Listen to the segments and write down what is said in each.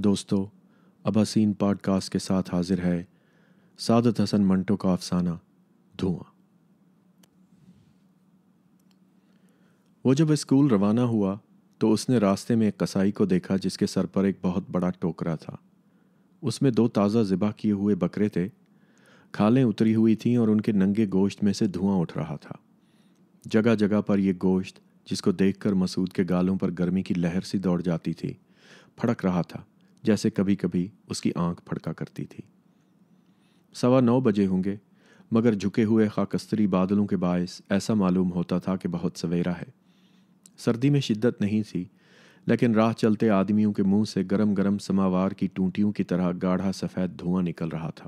دوستو، اب حسین pod cost کے ساتھ حاضر ہے سعادت حسن منٹو کا افسانہ دھواں۔ وہ جب اسکول روانہ ہوا تو اس نے راستے میں ایک کسائی کو دیکھا جس کے سر پر ایک بہت بڑا ٹوکرا تھا۔ اس میں 2 تازہ ذبح کیے ہوئے بکرے تھے، کھالیں اتری ہوئی تھیں اور ان کے ننگے گوشت میں سے دھواں اٹھ رہا تھا۔ جگہ جگہ پر یہ گوشت، جس کو دیکھ کر مسعود کے گالوں پر گرمی کی لہر سی دوڑ جاتی تھی، پھڑک رہا تھا جیسے کبھی کبھی اس کی آنکھ پھڑکا کرتی تھی۔ 9:15 بجے ہوں گے، مگر جھکے ہوئے خاکستری بادلوں کے باعث ایسا معلوم ہوتا تھا کہ بہت سویرا ہے۔ سردی میں شدت نہیں تھی، لیکن راہ چلتے آدمیوں کے منہ سے گرم گرم سماوار کی ٹونٹیوں کی طرح گاڑھا سفید دھواں نکل رہا تھا۔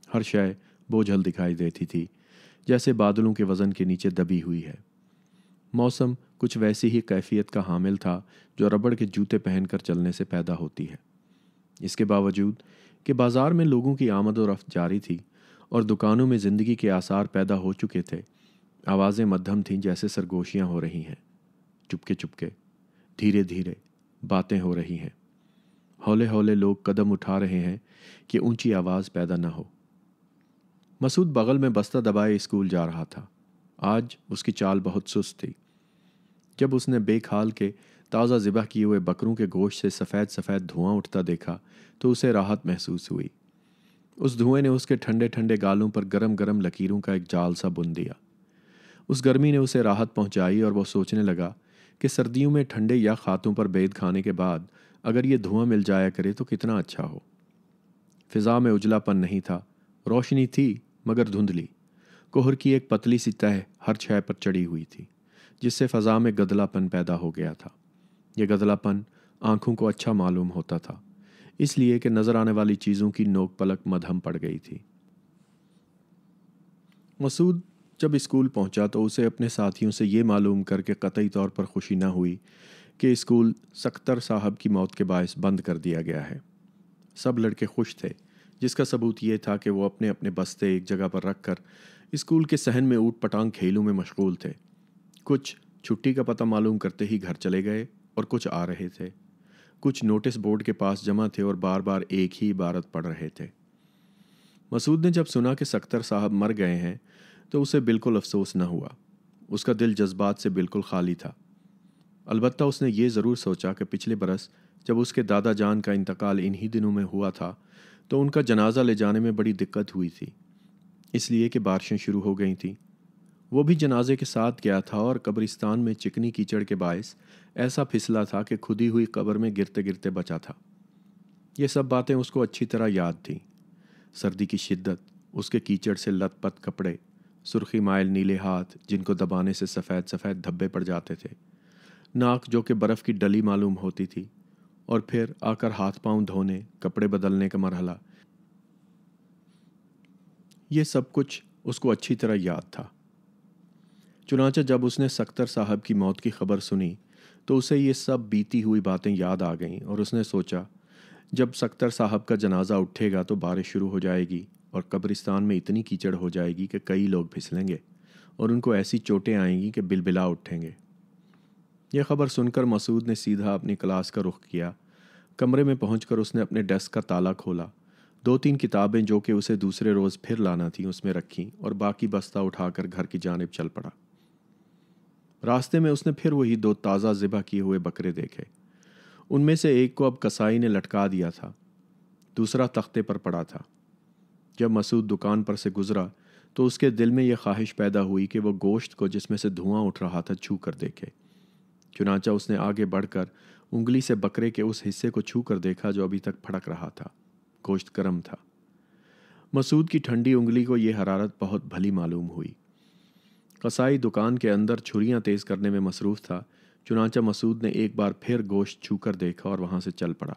ہر شے بوجھل دکھائی دیتی تھی، جیسے بادلوں کے وزن کے نیچے دبی ہوئی ہے۔ موسم کچھ ویسی ہی کیفیت کا حامل تھا جو ربڑ کے جوتے پہن کر چلنے سے پیدا ہوتی ہے۔ اس کے باوجود کہ بازار میں لوگوں کی آمد و رفت جاری تھی اور دکانوں میں زندگی کے آثار پیدا ہو چکے تھے، آوازیں مدھم تھیں جیسے سرگوشیاں ہو رہی ہیں، چپکے چپکے، دھیرے دھیرے باتیں ہو رہی ہیں، ہولے ہولے لوگ قدم اٹھا رہے ہیں کہ اونچی آواز پیدا نہ ہو۔ مسعود بغل میں بستہ دبائے اسکول جا رہا تھا۔ آج اس کی چال بہت سست تھی۔ جب اس نے بے کھال کے تازہ ذبح کیے ہوئے بکروں کے گوشت سے سفید سفید دھواں اٹھتا دیکھا تو اسے راحت محسوس ہوئی۔ اس دھوئیں نے اس کے ٹھنڈے ٹھنڈے گالوں پر گرم گرم لکیروں کا ایک جال سا بن دیا۔ اس گرمی نے اسے راحت پہنچائی اور وہ سوچنے لگا کہ سردیوں میں ٹھنڈے یا خاتوں پر بید کھانے کے بعد اگر یہ دھواں مل جایا کرے تو کتنا اچھا ہو۔ فضا میں اجلا پن نہیں تھا، روشنی تھی مگر دھندلی۔ کوہر کی ایک پتلی سی تہ ہر شے پر چڑھی ہوئی تھی، جس سے فضا میں گدلا پن پیدا ہو گیا تھا۔ یہ گدلا پن آنکھوں کو اچھا معلوم ہوتا تھا، اس لیے کہ نظر آنے والی چیزوں کی نوک پلک مدھم پڑ گئی تھی۔ مسعود جب اسکول پہنچا تو اسے اپنے ساتھیوں سے یہ معلوم کر کے قطعی طور پر خوشی نہ ہوئی کہ اسکول سکتر صاحب کی موت کے باعث بند کر دیا گیا ہے۔ سب لڑکے خوش تھے، جس کا ثبوت یہ تھا کہ وہ اپنے اپنے بستے ایک جگہ پر رکھ کر اسکول کے صحن میں اوٹ پٹانگ کھیلوں میں مشغول تھے۔ کچھ چھٹی کا پتہ معلوم کرتے ہی گھر چلے گئے اور کچھ آ رہے تھے۔ کچھ نوٹس بورڈ کے پاس جمع تھے اور بار بار ایک ہی عبارت پڑھ رہے تھے۔ مسعود نے جب سنا کہ سکتر صاحب مر گئے ہیں تو اسے بالکل افسوس نہ ہوا۔ اس کا دل جذبات سے بالکل خالی تھا۔ البتہ اس نے یہ ضرور سوچا کہ پچھلے برس جب اس کے دادا جان کا انتقال انہی دنوں میں ہوا تھا تو ان کا جنازہ لے جانے میں بڑی دقت ہوئی تھی، اس لیے کہ بارشیں شروع ہو گئی تھیں۔ وہ بھی جنازے کے ساتھ گیا تھا اور قبرستان میں چکنی کیچڑ کے باعث ایسا پھسلا تھا کہ کھدی ہوئی قبر میں گرتے گرتے بچا تھا۔ یہ سب باتیں اس کو اچھی طرح یاد تھیں۔ سردی کی شدت، اس کے کیچڑ سے لت پت کپڑے، سرخی مائل نیلے ہاتھ جن کو دبانے سے سفید سفید دھبے پڑ جاتے تھے، ناک جو کہ برف کی ڈلی معلوم ہوتی تھی، اور پھر آ کر ہاتھ پاؤں دھونے، کپڑے بدلنے کا مرحلہ۔ یہ سب کچھ اس کو اچھی طرح یاد تھا۔ چنانچہ جب اس نے سکتر صاحب کی موت کی خبر سنی تو اسے یہ سب بیتی ہوئی باتیں یاد آ گئیں اور اس نے سوچا جب سکتر صاحب کا جنازہ اٹھے گا تو بارش شروع ہو جائے گی اور قبرستان میں اتنی کیچڑ ہو جائے گی کہ کئی لوگ پھسلیں گے اور ان کو ایسی چوٹیں آئیں گی کہ بلبلا اٹھیں گے۔ یہ خبر سن کر مسعود نے سیدھا اپنی کلاس کا رخ کیا۔ کمرے میں پہنچ کر اس نے اپنے ڈیسک کا تالا کھولا، 2-3 کتابیں جو کہ اسے دوسرے روز پھر لانا تھیں اس میں رکھیں اور باقی بستہ اٹھا کر گھر کی جانب چل پڑا۔ راستے میں اس نے پھر وہی 2 تازہ ذبح کیے ہوئے بکرے دیکھے۔ ان میں سے ایک کو اب کسائی نے لٹکا دیا تھا، دوسرا تختے پر پڑا تھا۔ جب مسعود دکان پر سے گزرا تو اس کے دل میں یہ خواہش پیدا ہوئی کہ وہ گوشت کو جس میں سے دھواں اٹھ رہا تھا چھو کر دیکھے۔ چنانچہ اس نے آگے بڑھ کر انگلی سے بکرے کے اس حصے کو چھو کر دیکھا جو ابھی تک پھڑک رہا تھا۔ گوشت گرم تھا۔ مسعود کی ٹھنڈی انگلی کو یہ حرارت بہت بھلی معلوم ہوئی۔ قصائی دکان کے اندر چھریاں تیز کرنے میں مصروف تھا، چنانچہ مسعود نے ایک بار پھر گوشت چھو کر دیکھا اور وہاں سے چل پڑا۔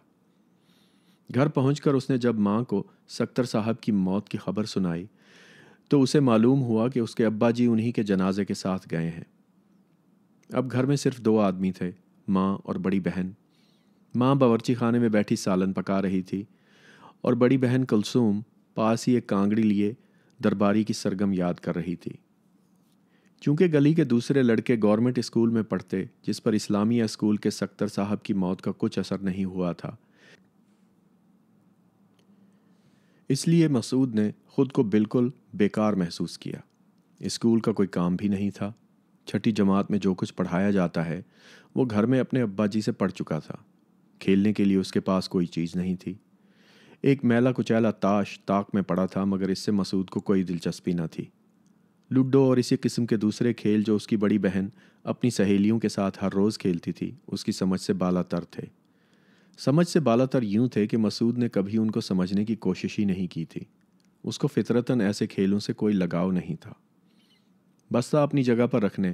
گھر پہنچ کر اس نے جب ماں کو سکتر صاحب کی موت کی خبر سنائی تو اسے معلوم ہوا کہ اس کے ابا جی انہی کے جنازے کے ساتھ گئے ہیں۔ اب گھر میں صرف 2 آدمی تھے، ماں اور بڑی بہن۔ ماں باورچی خانے میں بیٹھی سالن پکا رہی تھی اور بڑی بہن کلثوم پاس ہی ایک کانگڑی لیے درباری کی سرگم یاد کر رہی تھی۔ چونکہ گلی کے دوسرے لڑکے گورنمنٹ اسکول میں پڑھتے جس پر اسلامیہ اسکول کے سکتر صاحب کی موت کا کچھ اثر نہیں ہوا تھا، اس لیے مسعود نے خود کو بالکل بیکار محسوس کیا۔ اسکول کا کوئی کام بھی نہیں تھا۔ چھٹی جماعت میں جو کچھ پڑھایا جاتا ہے وہ گھر میں اپنے ابا جی سے پڑھ چکا تھا۔ کھیلنے کے لیے اس کے پاس کوئی چیز نہیں تھی۔ ایک میلا کچیلا تاش طاق میں پڑا تھا، مگر اس سے مسعود کو کوئی دلچسپی نہ تھی۔ لوڈو اور اسی قسم کے دوسرے کھیل جو اس کی بڑی بہن اپنی سہیلیوں کے ساتھ ہر روز کھیلتی تھی اس کی سمجھ سے بالا تر تھے۔ سمجھ سے بالا تر یوں تھے کہ مسعود نے کبھی ان کو سمجھنے کی کوشش ہی نہیں کی تھی۔ اس کو فطرتاً ایسے کھیلوں سے کوئی لگاؤ نہیں تھا۔ بستہ اپنی جگہ پر رکھنے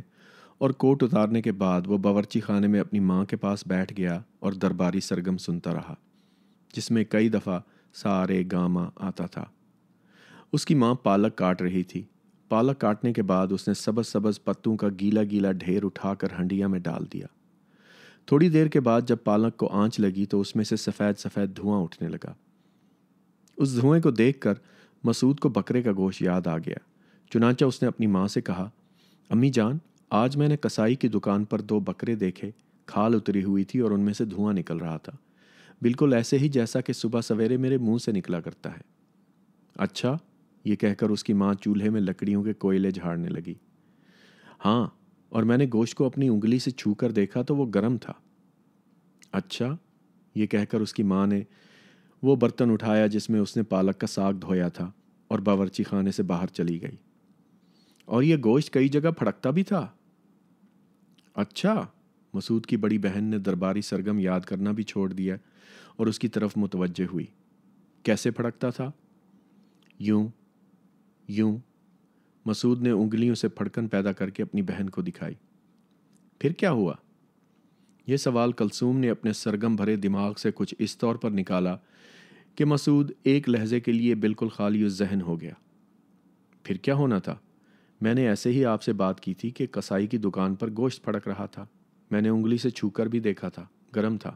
اور کوٹ اتارنے کے بعد وہ باورچی خانے میں اپنی ماں کے پاس بیٹھ گیا اور درباری سرگم سنتا رہا، جس میں کئی دفعہ سارے گاما آتا تھا۔ اس کی ماں پالک کاٹ رہی تھی۔ پالک کاٹنے کے بعد اس نے سبز سبز پتوں کا گیلا گیلا ڈھیر اٹھا کر ہنڈیا میں ڈال دیا۔ تھوڑی دیر کے بعد جب پالک کو آنچ لگی تو اس میں سے سفید سفید دھواں اٹھنے لگا۔ اس دھوئیں کو دیکھ کر مسعود کو بکرے کا گوشت یاد آ گیا۔ چنانچہ اس نے اپنی ماں سے کہا، امی جان، آج میں نے کسائی کی دکان پر 2 بکرے دیکھے، کھال اتری ہوئی تھی اور ان میں سے دھواں نکل رہا تھا، بالکل ایسے ہی جیسا کہ صبح سویرے میرے منہ سے نکلا کرتا ہے۔ اچھا، یہ کہہ کر اس کی ماں چولہے میں لکڑیوں کے کوئلے جھاڑنے لگی۔ ہاں، اور میں نے گوشت کو اپنی انگلی سے چھو کر دیکھا تو وہ گرم تھا۔ اچھا، یہ کہہ کر اس کی ماں نے وہ برتن اٹھایا جس میں اس نے پالک کا ساگ دھویا تھا اور باورچی خانے سے باہر چلی گئی۔ اور یہ گوشت کئی جگہ پھڑکتا بھی تھا۔ اچھا، مسعود کی بڑی بہن نے درباری سرگم یاد کرنا بھی چھوڑ دیا اور اس کی طرف متوجہ ہوئی۔ کیسے پھڑکتا تھا؟ یوں یوں۔ مسعود نے انگلیوں سے پھڑکن پیدا کر کے اپنی بہن کو دکھائی۔ پھر کیا ہوا؟ یہ سوال کلثوم نے اپنے سرگم بھرے دماغ سے کچھ اس طور پر نکالا کہ مسعود ایک لہجے کے لیے بالکل خالی الذہن ہو گیا۔ پھر کیا ہونا تھا؟ میں نے ایسے ہی آپ سے بات کی تھی کہ کسائی کی دکان پر گوشت پھڑک رہا تھا۔ میں نے انگلی سے چھو کر بھی دیکھا تھا، گرم تھا۔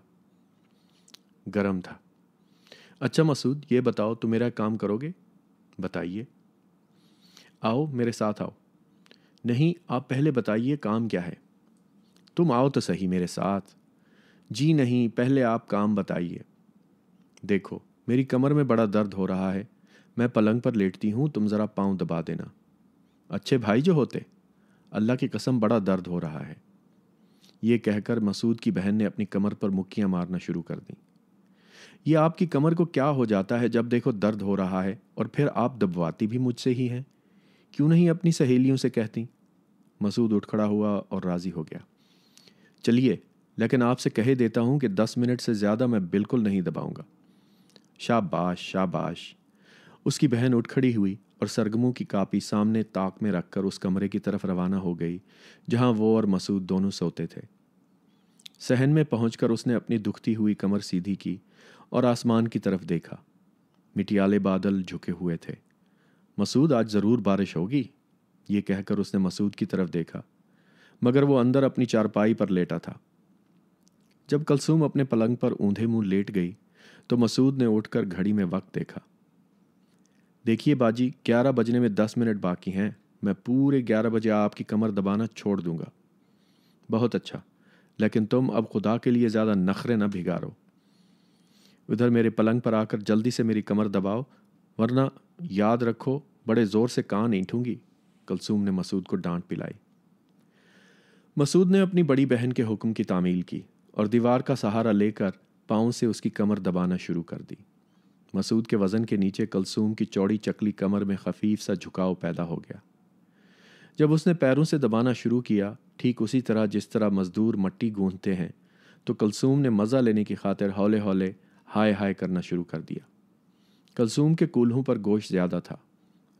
گرم تھا۔ اچھا مسعود، یہ بتاؤ تم میرا کام کرو گے؟ بتائیے۔ آؤ میرے ساتھ آؤ۔ نہیں، آپ پہلے بتائیے کام کیا ہے؟ تم آؤ تو صحیح میرے ساتھ۔ جی نہیں، پہلے آپ کام بتائیے۔ دیکھو، میری کمر میں بڑا درد ہو رہا ہے، میں پلنگ پر لیٹتی ہوں، تم ذرا پاؤں دبا دینا۔ اچھے بھائی جو ہوتے، اللہ کی قسم بڑا درد ہو رہا ہے۔ یہ کہہ کر مسعود کی بہن نے اپنی کمر پر مکیاں مارنا شروع کر دیں۔ یہ آپ کی کمر کو کیا ہو جاتا ہے جب دیکھو درد ہو رہا ہے، اور پھر آپ دبواتی بھی مجھ سے ہی ہیں؟ کیوں نہیں اپنی سہیلیوں سے کہتی؟ مسعود اٹھ کھڑا ہوا اور راضی ہو گیا۔ چلیے، لیکن آپ سے کہے دیتا ہوں کہ 10 منٹ سے زیادہ میں بالکل نہیں دباؤں گا۔ شاباش شاباش۔ اس کی بہن اٹھ کھڑی ہوئی اور سرگموں کی کاپی سامنے طاق میں رکھ کر اس کمرے کی طرف روانہ ہو گئی جہاں وہ اور مسعود دونوں سوتے تھے۔ صحن میں پہنچ کر اس نے اپنی دکھتی ہوئی کمر سیدھی کی اور آسمان کی طرف دیکھا۔ مٹیالے بادل جھکے ہوئے تھے۔ مسعود، آج ضرور بارش ہوگی، یہ کہہ کر اس نے مسعود کی طرف دیکھا، مگر وہ اندر اپنی چارپائی پر لیٹا تھا۔ جب کلثوم اپنے پلنگ پر اوندھے منہ لیٹ گئی تو مسعود نے اٹھ کر گھڑی میں وقت دیکھا۔ دیکھیے باجی، 11 بجنے میں 10 منٹ باقی ہیں، میں پورے 11 بجے آپ کی کمر دبانا چھوڑ دوں گا۔ بہت اچھا، لیکن تم اب خدا کے لیے زیادہ نخرے نہ بھگارو۔ ادھر میرے پلنگ پر آ کر جلدی سے میری کمر دباؤ، ورنہ یاد رکھو بڑے زور سے کان اینٹھوں گی۔ کلثوم نے مسعود کو ڈانٹ پلائی۔ مسعود نے اپنی بڑی بہن کے حکم کی تعمیل کی اور دیوار کا سہارا لے کر پاؤں سے اس کی کمر دبانا شروع کر دی۔ مسعود کے وزن کے نیچے کلثوم کی چوڑی چکلی کمر میں خفیف سا جھکاؤ پیدا ہو گیا۔ جب اس نے پیروں سے دبانا شروع کیا، ٹھیک اسی طرح جس طرح مزدور مٹی گوندتے ہیں، تو کلثوم نے مزہ لینے کی خاطر ہولے ہولے ہائے ہائے کرنا شروع کر دیا۔ کلثوم کے کولہوں پر گوشت زیادہ تھا۔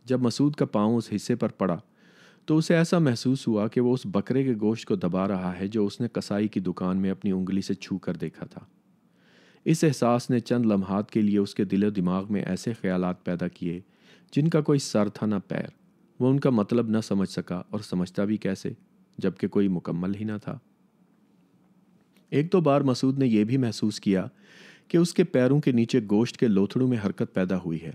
جب مسعود کا پاؤں اس حصے پر پڑا تو اسے ایسا محسوس ہوا کہ وہ اس بکرے کے گوشت کو دبا رہا ہے جو اس نے کسائی کی دکان میں اپنی انگلی سے چھو کر دیکھا تھا۔ اس احساس نے چند لمحات کے لیے اس کے دل و دماغ میں ایسے خیالات پیدا کیے جن کا کوئی سر تھا نہ پیر۔ وہ ان کا مطلب نہ سمجھ سکا، اور سمجھتا بھی کیسے جبکہ کوئی مکمل ہی نہ تھا۔ ایک دو بار مسعود نے یہ بھی محسوس کیا کہ اس کے پیروں کے نیچے گوشت کے لوتھڑوں میں حرکت پیدا ہوئی ہے،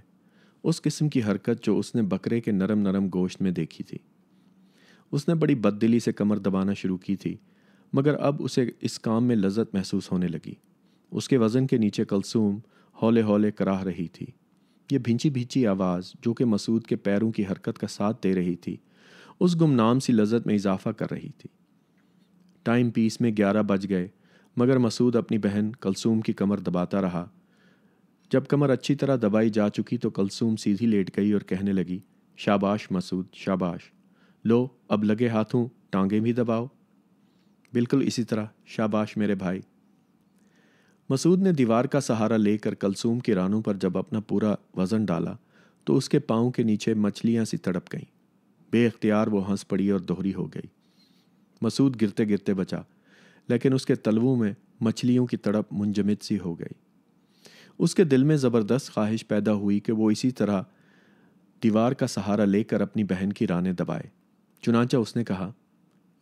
اس قسم کی حرکت جو اس نے بکرے کے نرم نرم گوشت میں دیکھی تھی۔ اس نے بڑی بددلی سے کمر دبانا شروع کی تھی، مگر اب اسے اس کام میں لذت محسوس ہونے لگی۔ اس کے وزن کے نیچے کلثوم ہولے ہولے کراہ رہی تھی۔ یہ بھینچی بھینچی آواز جو کہ مسعود کے پیروں کی حرکت کا ساتھ دے رہی تھی اس گمنام سی لذت میں اضافہ کر رہی تھی۔ ٹائم پیس میں 11 بج گئے مگر مسعود اپنی بہن کلثوم کی کمر دباتا رہا۔ جب کمر اچھی طرح دبائی جا چکی تو کلثوم سیدھی لیٹ گئی اور کہنے لگی، شاباش مسعود شاباش، لو اب لگے ہاتھوں ٹانگیں بھی دباؤ۔ بالکل اسی طرح، شاباش میرے بھائی۔ مسعود نے دیوار کا سہارا لے کر کلثوم کی رانوں پر جب اپنا پورا وزن ڈالا تو اس کے پاؤں کے نیچے مچھلیاں سی تڑپ گئیں۔ بے اختیار وہ ہنس پڑی اور دوہری ہو گئی۔ مسعود گرتے گرتے بچا، لیکن اس کے تلووں میں مچھلیوں کی تڑپ منجمد سی ہو گئی۔ اس کے دل میں زبردست خواہش پیدا ہوئی کہ وہ اسی طرح دیوار کا سہارا لے کر اپنی بہن کی رانیں دبائے۔ چنانچہ اس نے کہا،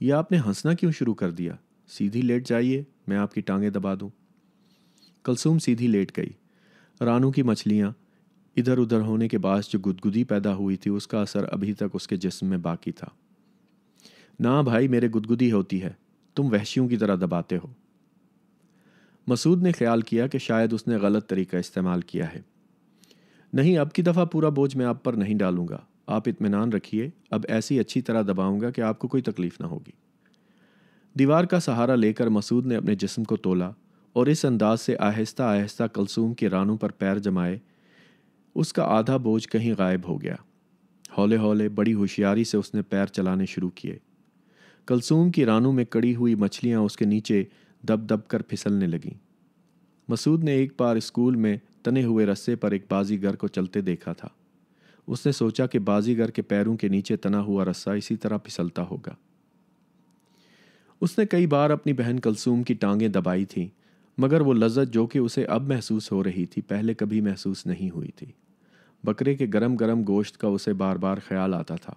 یہ آپ نے ہنسنا کیوں شروع کر دیا؟ سیدھی لیٹ جائیے، میں آپ کی ٹانگیں دبا دوں۔ کلثوم سیدھی لیٹ گئی۔ رانوں کی مچھلیاں ادھر ادھر ہونے کے باعث جو گدگدی پیدا ہوئی تھی اس کا اثر ابھی تک اس کے جسم میں باقی تھا۔ نہ بھائی، میرے گدگدی ہوتی ہے، تم وحشیوں کی طرح دباتے ہو۔ مسعود نے خیال کیا کہ شاید اس نے غلط طریقہ استعمال کیا ہے۔ نہیں، اب کی دفعہ پورا بوجھ میں آپ پر نہیں ڈالوں گا، آپ اطمینان رکھیے، اب ایسی اچھی طرح دباؤں گا کہ آپ کو کوئی تکلیف نہ ہوگی۔ دیوار کا سہارا لے کر مسعود نے اپنے جسم کو تولا اور اس انداز سے آہستہ آہستہ کلثوم کی رانوں پر پیر جمائے، اس کا آدھا بوجھ کہیں غائب ہو گیا۔ ہولے ہولے بڑی ہوشیاری سے اس نے پیر چلانے شروع کیے۔ کلثوم کی رانوں میں کڑی ہوئی مچھلیاں اس کے نیچے دب دب کر پھسلنے لگیں۔ مسعود نے ایک بار اسکول میں تنے ہوئے رسے پر ایک بازیگر کو چلتے دیکھا تھا۔ اس نے سوچا کہ بازیگر کے پیروں کے نیچے تنا ہوا رسہ اسی طرح پھسلتا ہوگا۔ اس نے کئی بار اپنی بہن کلثوم کی ٹانگیں دبائی تھیں، مگر وہ لذت جو کہ اسے اب محسوس ہو رہی تھی پہلے کبھی محسوس نہیں ہوئی تھی۔ بکرے کے گرم گرم گوشت کا اسے بار بار خیال آتا تھا۔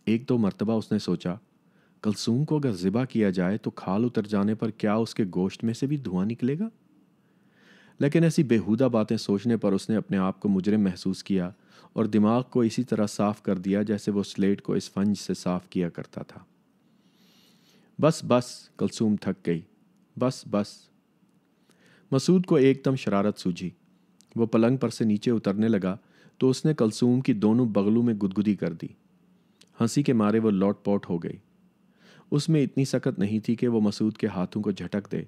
ایک دو مرتبہ اس نے سوچا، کلثوم کو اگر ذبح کیا جائے تو کھال اتر جانے پر کیا اس کے گوشت میں سے بھی دھواں نکلے گا؟ لیکن ایسی بیہودہ باتیں سوچنے پر اس نے اپنے آپ کو مجرم محسوس کیا اور دماغ کو اسی طرح صاف کر دیا جیسے وہ سلیٹ کو اسفنج سے صاف کیا کرتا تھا۔ بس بس، کلثوم تھک گئی، بس بس۔ مسعود کو ایک دم شرارت سوجھی۔ وہ پلنگ پر سے نیچے اترنے لگا تو اس نے کلثوم کی دونوں بغلوں میں گدگدی کر دی۔ ہنسی کے مارے وہ لوٹ پوٹ ہو گئی۔ اس میں اتنی سخت نہیں تھی کہ وہ مسعود کے ہاتھوں کو جھٹک دے،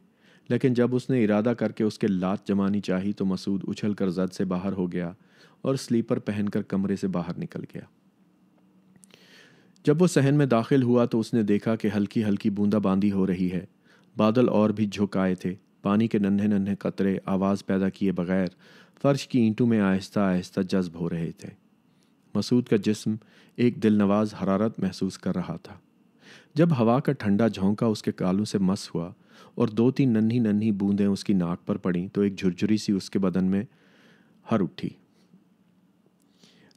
لیکن جب اس نے ارادہ کر کے اس کے لات جمانی چاہی تو مسعود اچھل کر زد سے باہر ہو گیا اور سلیپر پہن کر کمرے سے باہر نکل گیا۔ جب وہ صحن میں داخل ہوا تو اس نے دیکھا کہ ہلکی ہلکی بوندا باندی ہو رہی ہے۔ بادل اور بھی جھک آئے تھے۔ پانی کے ننھے ننھے قطرے آواز پیدا کیے بغیر فرش کی اینٹوں میں آہستہ آہستہ جذب ہو رہے تھے۔ مسعود کا جسم ایک دل نواز حرارت محسوس کر رہا تھا۔ جب ہوا کا ٹھنڈا جھونکا اس کے کالوں سے مس ہوا اور 2-3 ننھی ننھی بوندیں اس کی ناک پر پڑیں تو ایک جھرجھری سی اس کے بدن میں ہر اٹھی۔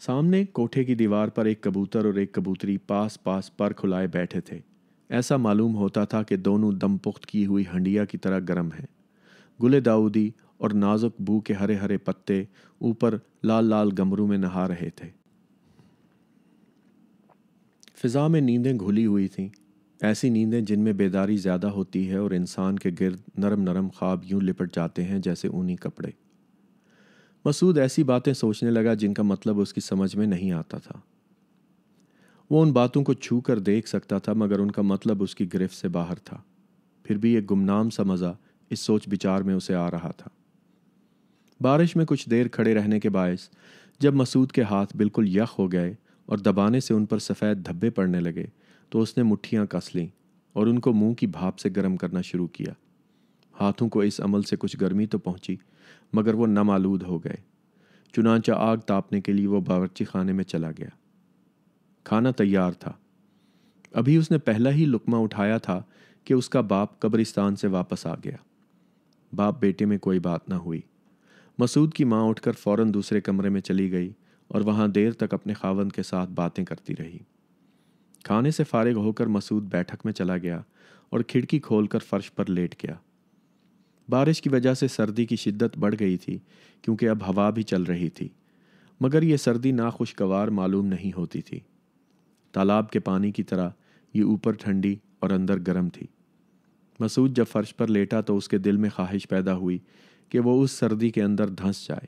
سامنے کوٹھے کی دیوار پر ایک کبوتر اور ایک کبوتری پاس پاس پر کھلائے بیٹھے تھے۔ ایسا معلوم ہوتا تھا کہ دونوں دم پخت کی ہوئی ہنڈیا کی طرح گرم ہیں۔ گل داؤدی اور نازک بو کے ہرے ہرے پتے اوپر لال لال گمروں میں نہا رہے تھے۔ فضا میں نیندیں گھلی ہوئی تھیں، ایسی نیندیں جن میں بیداری زیادہ ہوتی ہے اور انسان کے گرد نرم نرم خواب یوں لپٹ جاتے ہیں جیسے اونی کپڑے۔ مسعود ایسی باتیں سوچنے لگا جن کا مطلب اس کی سمجھ میں نہیں آتا تھا۔ وہ ان باتوں کو چھو کر دیکھ سکتا تھا مگر ان کا مطلب اس کی گرفت سے باہر تھا۔ پھر بھی ایک گمنام سا مزہ اس سوچ بچار میں اسے آ رہا تھا۔ بارش میں کچھ دیر کھڑے رہنے کے باعث جب مسعود کے ہاتھ بالکل یخ ہو گئے اور دبانے سے ان پر سفید دھبے پڑنے لگے تو اس نے مٹھیاں کس لیں اور ان کو منہ کی بھاپ سے گرم کرنا شروع کیا۔ ہاتھوں کو اس عمل سے کچھ گرمی تو پہنچی مگر وہ نم آلود ہو گئے۔ چنانچہ آگ تاپنے کے لیے وہ باورچی خانے میں چلا گیا۔ کھانا تیار تھا۔ ابھی اس نے پہلا ہی لقمہ اٹھایا تھا کہ اس کا باپ قبرستان سے واپس آ گیا۔ باپ بیٹے میں کوئی بات نہ ہوئی۔ مسعود کی ماں اٹھ کر فوراً دوسرے کمرے میں چلی گئی اور وہاں دیر تک اپنے خاوند کے ساتھ باتیں کرتی رہی۔ کھانے سے فارغ ہو کر مسعود بیٹھک میں چلا گیا اور کھڑکی کھول کر فرش پر لیٹ گیا۔ بارش کی وجہ سے سردی کی شدت بڑھ گئی تھی کیونکہ اب ہوا بھی چل رہی تھی، مگر یہ سردی ناخوشگوار معلوم نہیں ہوتی تھی۔ تالاب کے پانی کی طرح یہ اوپر ٹھنڈی اور اندر گرم تھی۔ مسعود جب فرش پر لیٹا تو اس کے دل میں خواہش پیدا ہوئی کہ وہ اس سردی کے اندر دھنس جائے